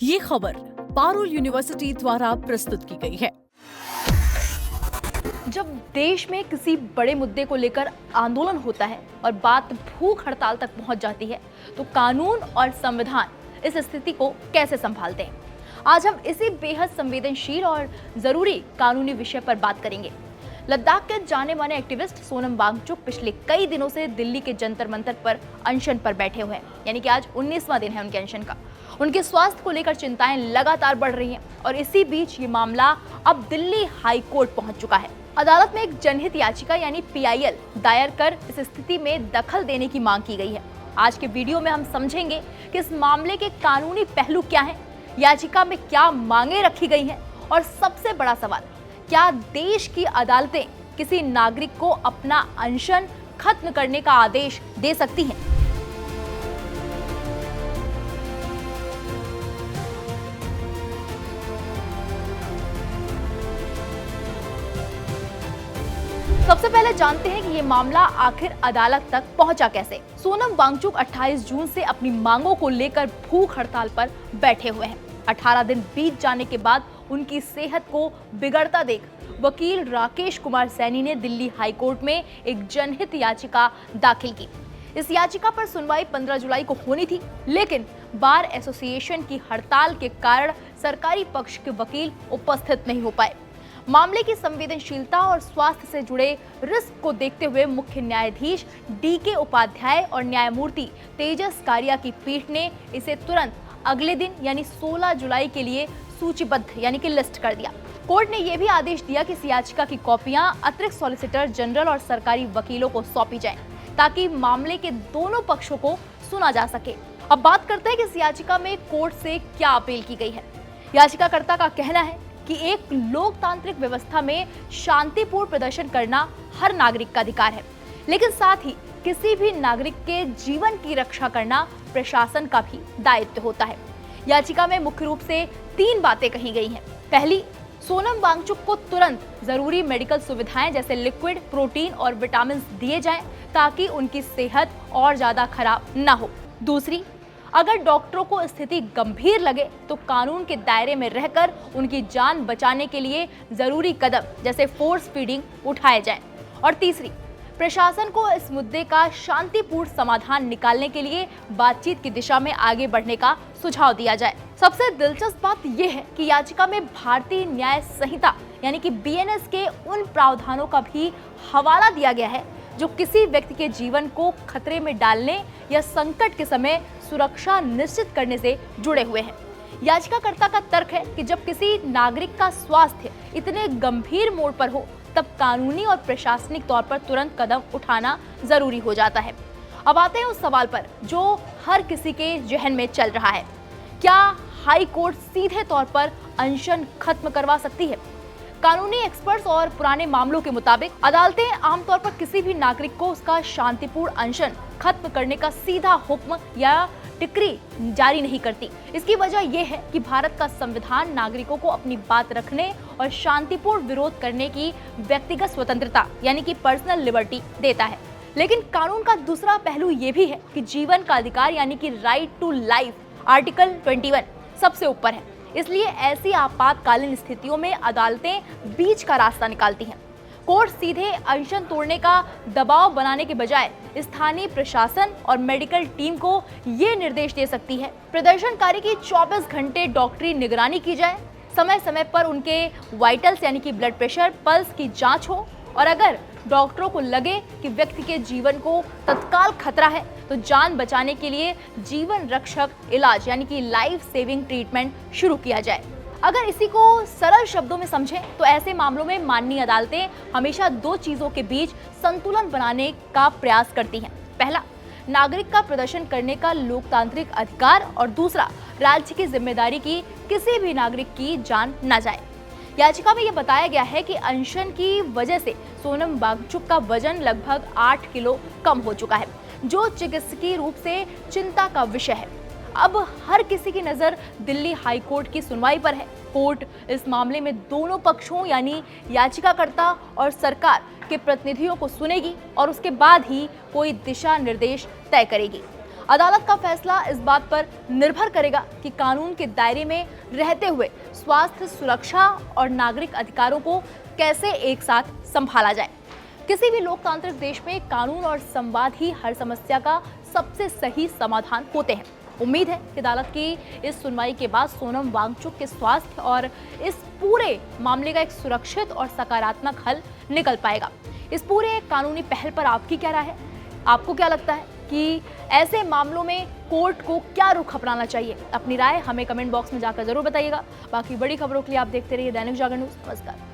ये खबर पारुल यूनिवर्सिटी द्वारा प्रस्तुत की गई है। जब देश में किसी बड़े मुद्दे को लेकर आंदोलन होता है और बात भूख हड़ताल तक पहुंच जाती है, तो कानून और संविधान इस स्थिति को कैसे संभालते हैं? आज हम इसी बेहद संवेदनशील और जरूरी कानूनी विषय पर बात करेंगे। लद्दाख के जाने माने एक्टिविस्ट सोनम वांगचुक पिछले कई दिनों से दिल्ली के जंतर मंतर पर अनशन पर बैठे हुए हैं, यानी कि आज 19वां दिन है उनके अनशन का। उनके स्वास्थ्य को लेकर चिंताएं लगातार बढ़ रही हैं और इसी बीच ये मामला अब दिल्ली हाई कोर्ट पहुंच चुका है। अदालत में एक जनहित याचिका यानी PIL दायर कर इस स्थिति में दखल देने की मांग की गई है। आज के वीडियो में हम समझेंगे कि इस मामले के कानूनी पहलू क्या हैं, याचिका में क्या मांगे रखी गई हैं और सबसे बड़ा सवाल, क्या देश की अदालतें किसी नागरिक को अपना अनशन खत्म करने का आदेश दे सकती हैं? सबसे पहले जानते हैं कि ये मामला आखिर अदालत तक पहुंचा कैसे। सोनम वांगचुक 28 जून से अपनी मांगों को लेकर भूख हड़ताल पर बैठे हुए हैं। 18 दिन बीत जाने के बाद उनकी सेहत को बिगड़ता देख वकील राकेश कुमार सैनी ने दिल्ली हाई कोर्ट में एक जनहित याचिका दाखिल की। इस याचिका पर सुनवाई 15 जुलाई को होनी थी, लेकिन बार एसोसिएशन की हड़ताल के कारण सरकारी पक्ष के वकील उपस्थित नहीं हो पाए। मामले की संवेदनशीलता और स्वास्थ्य से जुड़े रिस्क को देखते हुए मुख्य न्यायाधीश DK उपाध्याय और न्यायमूर्ति तेजस कारिया की पीठ ने इसे तुरंत अगले दिन यानी 16 जुलाई के लिए सूचीबद्ध यानी कि लिस्ट कर दिया। कोर्ट ने यह भी आदेश दिया कि इस याचिका की कॉपियां अतिरिक्त सॉलिसिटर जनरल और सरकारी वकीलों को सौंपी जाएं, ताकि मामले के दोनों पक्षों को सुना जा सके। अब बात करते हैं कि इस याचिका में कोर्ट से क्या अपील की गई है। याचिकाकर्ता का कहना है कि एक लोकतांत्रिक व्यवस्था में शांतिपूर्ण प्रदर्शन करना हर नागरिक का अधिकार है, लेकिन साथ ही किसी भी नागरिक के जीवन की रक्षा करना प्रशासन का भी दायित्व होता है। याचिका में मुख्य रूप से 3 बातें कही गई हैं। पहली, सोनम वांगचुक को तुरंत जरूरी मेडिकल सुविधाएं जैसे लिक्विड, प्रोटीन और विटामिन दिए जाएं, ताकि उनकी सेहत और ज्यादा खराब न हो। दूसरी, अगर डॉक्टरों को स्थिति गंभीर लगे तो कानून के दायरे में रहकर उनकी जान बचाने के लिए जरूरी कदम जैसे फोर्स फीडिंग उठाए जाएं। और तीसरी, प्रशासन को इस मुद्दे का शांतिपूर्ण समाधान निकालने के लिए बातचीत की दिशा में आगे बढ़ने का सुझाव दिया जाए। सबसे दिलचस्प बात यह है कि याचिका में भारतीय न्याय संहिता यानी कि BNS के उन प्रावधानों का भी हवाला दिया गया है जो किसी व्यक्ति के जीवन को खतरे में डालने या संकट के समय सुरक्षा निश्चित करने से जुड़े हुए हैं। याचिकाकर्ता का तर्क है कि जब किसी नागरिक का स्वास्थ्य इतने गंभीर मोड़ पर हो, तब कानूनी और प्रशासनिक तौर पर तुरंत कदम उठाना जरूरी हो जाता है। अब आते हैं उस सवाल पर जो हर किसी के जहन में चल रहा है, क्या हाई कोर्ट सीधे तौर पर अनशन खत्म करवा सकती है? कानूनी एक्सपर्ट्स और पुराने मामलों के मुताबिक अदालतें आमतौर पर किसी भी नागरिक को उसका शांतिपूर्ण अनशन खत्म करने का सीधा हुक्म या डिक्री जारी नहीं करती। इसकी वजह यह है कि भारत का संविधान नागरिकों को अपनी बात रखने और शांतिपूर्ण विरोध करने की व्यक्तिगत स्वतंत्रता यानी कि पर्सनल लिबर्टी देता है। लेकिन कानून का दूसरा पहलू ये भी है कि जीवन का अधिकार यानी कि राइट टू लाइफ आर्टिकल 21 सबसे ऊपर है। इसलिए ऐसी आपातकालीन स्थितियों में अदालतें बीच का रास्ता निकालती हैं। कोर्ट सीधे अनशन तोड़ने का दबाव बनाने के बजाय स्थानीय प्रशासन और मेडिकल टीम को ये निर्देश दे सकती है, प्रदर्शनकारी की 24 घंटे डॉक्टरी निगरानी की जाए, समय समय पर उनके वाइटल्स यानी कि ब्लड प्रेशर, पल्स की जांच हो, और अगर डॉक्टरों को लगे कि व्यक्ति के जीवन को तत्काल खतरा है तो जान बचाने के लिए जीवन रक्षक इलाज यानी कि लाइफ सेविंग ट्रीटमेंट शुरू किया जाए। अगर इसी को सरल शब्दों में समझें तो ऐसे मामलों में माननीय अदालतें हमेशा 2 चीजों के बीच संतुलन बनाने का प्रयास करती हैं। पहला, नागरिक का प्रदर्शन करने का लोकतांत्रिक अधिकार, और दूसरा, राज्य की जिम्मेदारी की किसी भी नागरिक की जान न जाए। याचिका में यह बताया गया है कि अनशन की वजह से सोनम वांगचुक का वजन लगभग 8 किलो कम हो चुका है, जो चिकित्सकीय रूप से चिंता का विषय है। अब हर किसी की नजर दिल्ली हाई कोर्ट की सुनवाई पर है। कोर्ट इस मामले में दोनों पक्षों यानी याचिकाकर्ता और सरकार के प्रतिनिधियों को सुनेगी और उसके बाद ही कोई दिशा निर्देश तय करेगी। अदालत का फैसला इस बात पर निर्भर करेगा कि कानून के दायरे में रहते हुए स्वास्थ्य सुरक्षा और नागरिक अधिकारों को कैसे एक साथ संभाला जाए। किसी भी लोकतांत्रिक देश में कानून और संवाद ही हर समस्या का सबसे सही समाधान होते हैं। उम्मीद है कि अदालत की इस सुनवाई के बाद सोनम वांगचुक के स्वास्थ्य और इस पूरे मामले का एक सुरक्षित और सकारात्मक हल निकल पाएगा। इस पूरे कानूनी पहल पर आपकी क्या राय है? आपको क्या लगता है कि ऐसे मामलों में कोर्ट को क्या रुख अपनाना चाहिए? अपनी राय हमें कमेंट बॉक्स में जाकर जरूर बताइएगा। बाकी बड़ी खबरों के लिए आप देखते रहिए दैनिक जागरण न्यूज। नमस्कार।